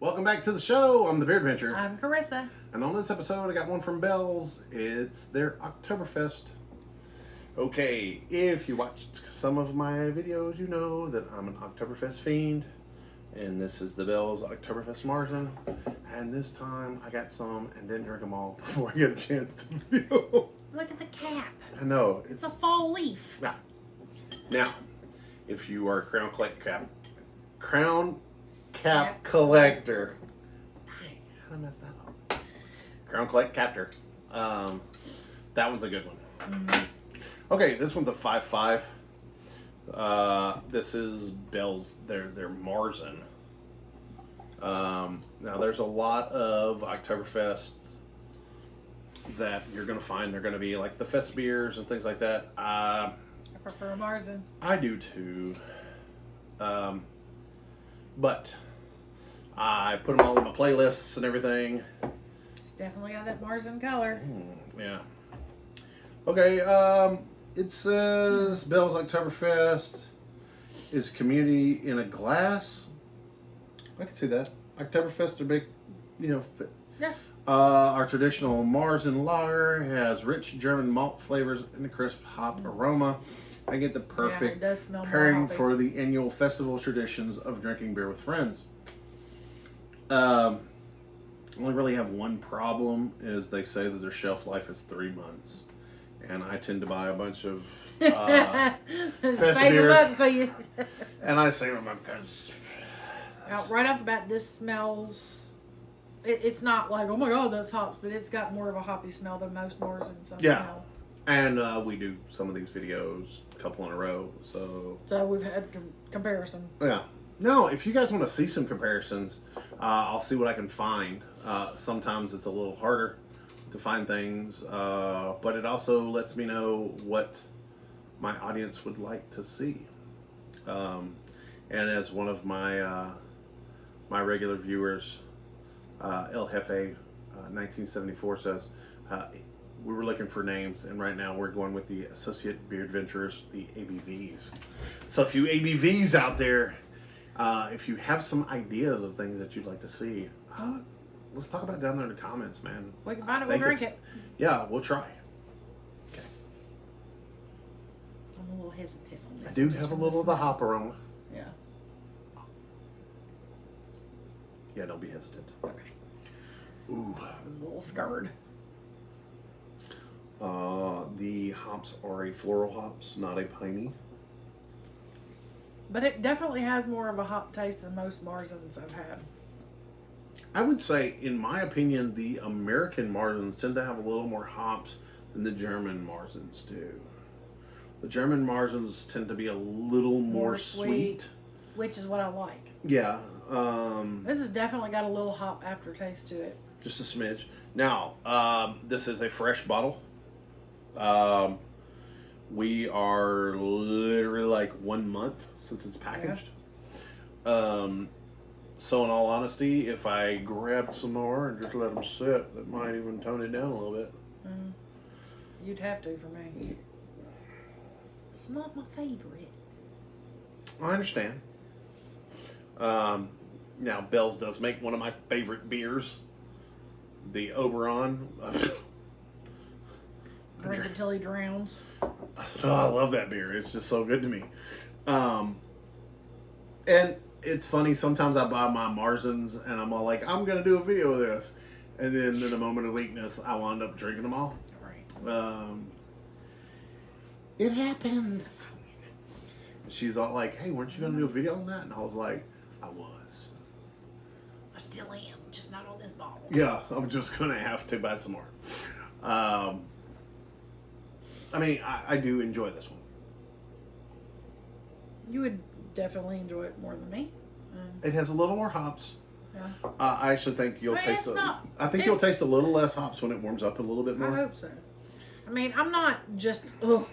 Welcome back to the show. I'm the Beer Adventure. I'm Carissa. And on this episode, I got one from Bell's. It's their Oktoberfest. Okay, if you watched some of my videos, you know that I'm an Oktoberfest fiend. And this is the Bell's Oktoberfest Märzen. And this time, I got some and didn't drink them all before I get a chance to review. Look at the cap. I know. It's a fall leaf. Yeah. Now, if you are a Crown Cap collector. Dang, how did I mess that up? Crown Captor. That one's a good one. Mm-hmm. Okay, this one's a 5.5. This is Bell's, their Märzen. Now, there's a lot of Oktoberfests that you're going to find. They're going to be like the fest beers and things like that. I prefer a Märzen. I do too. But I put them all in my playlists and everything. It's definitely got that Märzen color. Yeah. Okay, it says Bell's Oktoberfest is community in a glass. I can see that. Oktoberfest are big, fit. Yeah. Our traditional Märzen lager has rich German malt flavors and a crisp hop aroma. I get the perfect pairing for the annual festival traditions of drinking beer with friends. Only really have one problem is they say that their shelf life is 3 months. And I tend to buy a bunch of fest beer. And I save them up because... right off the bat, this smells... It's not like, oh my god, that's hops, but it's got more of a hoppy smell than most Märzens. Yeah. And we do some of these videos a couple in a row, so we've had comparison. Yeah. No, if you guys want to see some comparisons, I'll see what I can find. Sometimes it's a little harder to find things, but it also lets me know what my audience would like to see. And as one of my my regular viewers, El Jefe 1974 says, we were looking for names, and right now we're going with the Associate Beer Adventurers, the ABVs. So if you ABVs out there, if you have some ideas of things that you'd like to see, let's talk about it down there in the comments, man. We can find it, we'll drink it. Yeah, we'll try. Okay. I'm a little hesitant on this. I do have a little of the hop aroma. Yeah. Yeah, don't be hesitant. Okay. Ooh. I was a little scared. The hops are a floral hops, not a piney. But it definitely has more of a hop taste than most Märzens I've had. I would say, in my opinion, the American Märzens tend to have a little more hops than the German Märzens do. The German Märzens tend to be a little more sweet. Which is what I like. Yeah. This has definitely got a little hop aftertaste to it. Just a smidge. Now, this is a fresh bottle. We are literally like 1 month since it's packaged. Yeah. So in all honesty, if I grabbed some more and just let them sit, that might even tone it down a little bit. You'd have to for me. It's not my favorite. I understand. Now, Bell's does make one of my favorite beers. The Oberon. Drink until he drowns. Oh, I love that beer. It's just so good to me. And it's funny, sometimes I buy my Märzens and I'm all like, I'm going to do a video of this. And then in a moment of weakness, I wound up drinking them all. Right. It happens. She's all like, hey, weren't you going to do a video on that? And I was like, I was. I still am, just not on this bottle. Yeah, I'm just going to have to buy some more. I mean, I do enjoy this one. You would definitely enjoy it more than me. It has a little more hops. Yeah. I actually think you'll taste. You'll taste a little less hops when it warms up a little bit more. I hope so. I mean, I'm not just but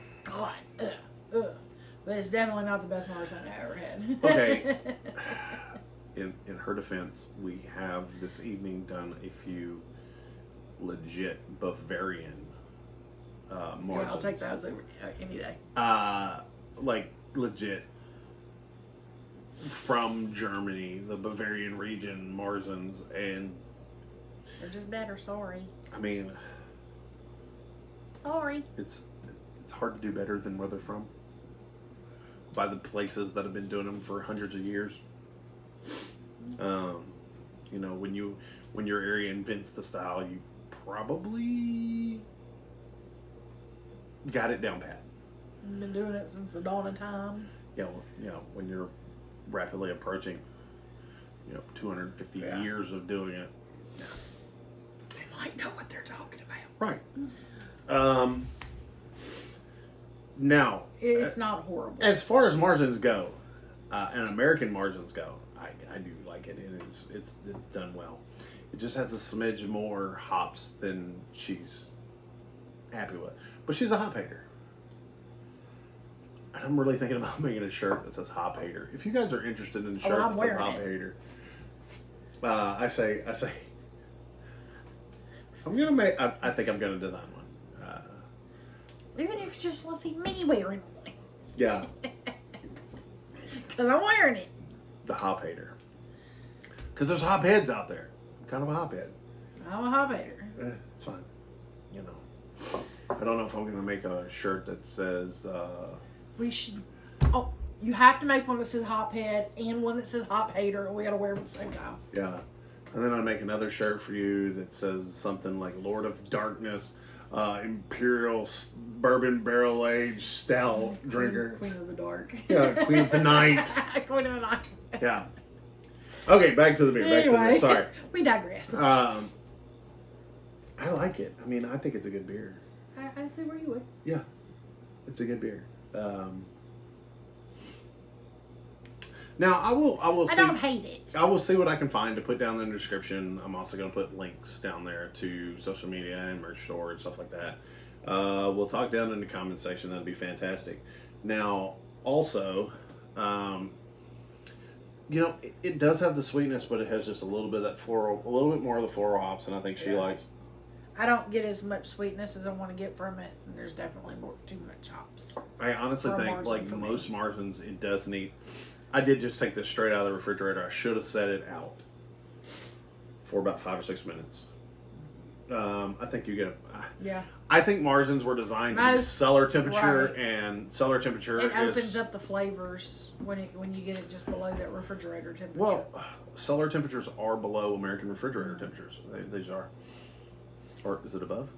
it's definitely not the best Märzen I ever had. Okay. In her defense, we have this evening done a few legit Bavarian Märzens. Yeah, I'll take those any day. Like legit from Germany, the Bavarian region, Märzens, and They're just better. Sorry. I mean, Sorry. it's hard to do better than where they're from. By the places that have been doing them for hundreds of years. You know, when your area invents the style, you probably got it down pat. Been doing it since the dawn of time. Yeah, well, you know, when you're rapidly approaching, 250 years of doing it. They might know what they're talking about. Right. Now, It's not horrible. as far as Märzens go, and American Märzens go, I do like it, and it's done well. It just has a smidge more hops than she's happy with, but she's a hop hater. And I'm really thinking about making a shirt that says hop hater. If you guys are interested in a shirt that says hop hater, I say, I'm gonna make. I think I'm gonna design one. Even if you just want to see me wearing one. Yeah. Because I'm wearing it. The hop hater. Because there's hop heads out there. I'm kind of a hop head. I'm a hop hater. It's fine. You know. I don't know if I'm going to make a shirt that says... We should... Oh, you have to make one that says hop head and one that says hop hater, and we got to wear them at the same time. Yeah. And then I'll make another shirt for you that says something like Lord of Darkness, Imperial Bourbon Barrel Aged Stout Drinker. Queen of the Dark. Yeah, Queen of the Night. Queen of the Night. Yeah. Okay, back to the beer. Anyway, Sorry. We digress. I like it. I mean, I think it's a good beer. I see where you would. Yeah, it's a good beer. Now I will. See, I don't hate it. I will see what I can find to put down in the description. I'm also going to put links down there to social media and merch store and stuff like that. We'll talk down in the comment section. That'd be fantastic. Now, also, it does have the sweetness, but it has just a little bit of that floral, a little bit more of the floral hops, and I think she likes. I don't get as much sweetness as I want to get from it, and there's definitely too much hops. I honestly think, like most Märzens, it does need. I did just take this straight out of the refrigerator. I should have set it out for about 5 or 6 minutes. I think you get. Yeah. I think Märzens were designed to be cellar temperature, right. And cellar temperature it opens up the flavors when you get it just below that refrigerator temperature. Well, cellar temperatures are below American refrigerator temperatures. They just are. Or is it above?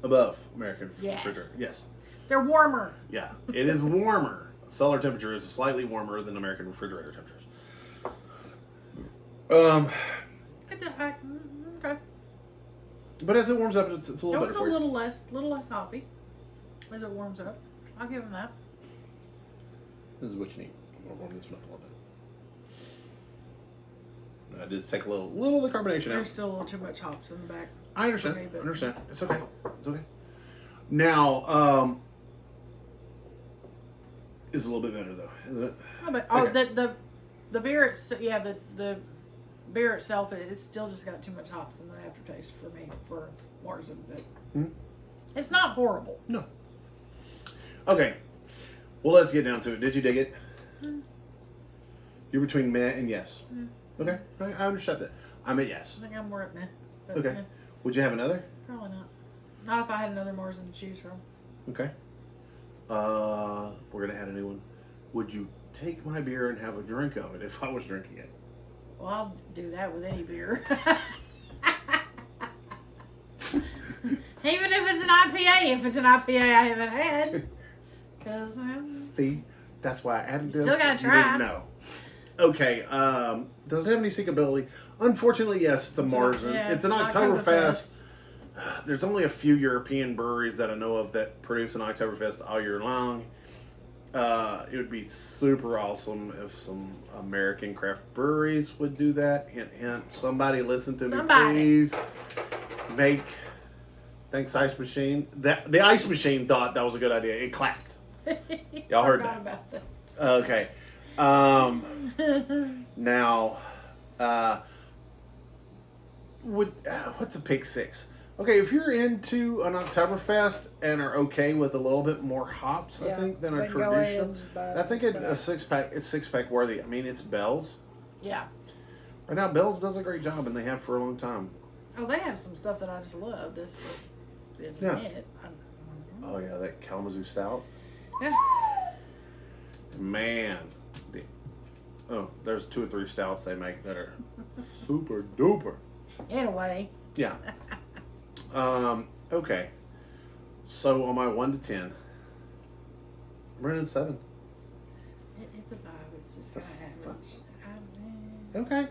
Above American refrigerator. Yes. They're warmer. Yeah, it is warmer. Cellar temperature is slightly warmer than American refrigerator temperatures. Okay. But as it warms up, it's a little better. It's a little less hoppy as it warms up. I'll give them that. This is what you need. I'm gonna warm this one up a little bit. I did take a little of the carbonation out. There's still a little too much hops in the back. I understand. It's okay. It's okay. Now, it's a little bit better though, isn't it? The beer itself, the beer itself, it's still just got too much hops in the aftertaste for me for Märzen, but it's not horrible. No. Okay. Well, let's get down to it. Did you dig it? You're between meh and yes. Okay, I understand that. I'm at yes. I think I'm more at meh. Okay. Meh. Would you have another? Probably not. Not if I had another Märzen to choose from. Okay. We're gonna add a new one. Would you take my beer and have a drink of it if I was drinking it? Well, I'll do that with any beer. Even if it's an IPA. If it's an IPA I haven't had. Because see, that's why I added this. Still gotta try. You didn't know. Okay. Does it have any seekability? Unfortunately, yes. It's a Märzen. It's an Oktoberfest. There's only a few European breweries that I know of that produce an Oktoberfest all year long. It would be super awesome if some American craft breweries would do that. Hint, hint. Somebody listen to me, please. Thanks, Ice Machine. The Ice Machine thought that was a good idea. It clapped. Y'all heard that. About that. Okay. Now, what's a pick six? Okay, if you're into an Oktoberfest and are okay with a little bit more hops, I Yeah, think, than a we can go ahead traditional, and just buy I think a six-pack. 6-pack, it's 6-pack worthy. I mean, it's Bell's. Yeah. Right now, Bell's does a great job, and they have for a long time. Oh, they have some stuff that I just love. This just isn't Yeah. it. Oh yeah, that Kalamazoo Stout. Yeah. Man, there's 2 or 3 stouts they make that are super duper. Anyway. Yeah. Okay. So on my 1 to 10, I'm running 7. It's a 5. It's just kind of average. Okay.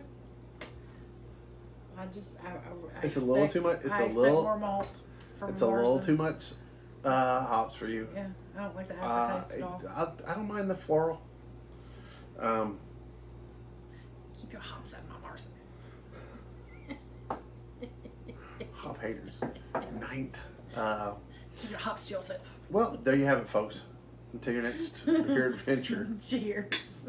I It's a little too much. I expect more malt from It's a little Märzen. too much hops for you. Yeah, I don't like the aftertaste at all. I don't mind the floral. Keep your hops out of my Märzen. Hop haters. Night. Keep your hops to yourself. Well, there you have it, folks. Until your next beer adventure. Cheers.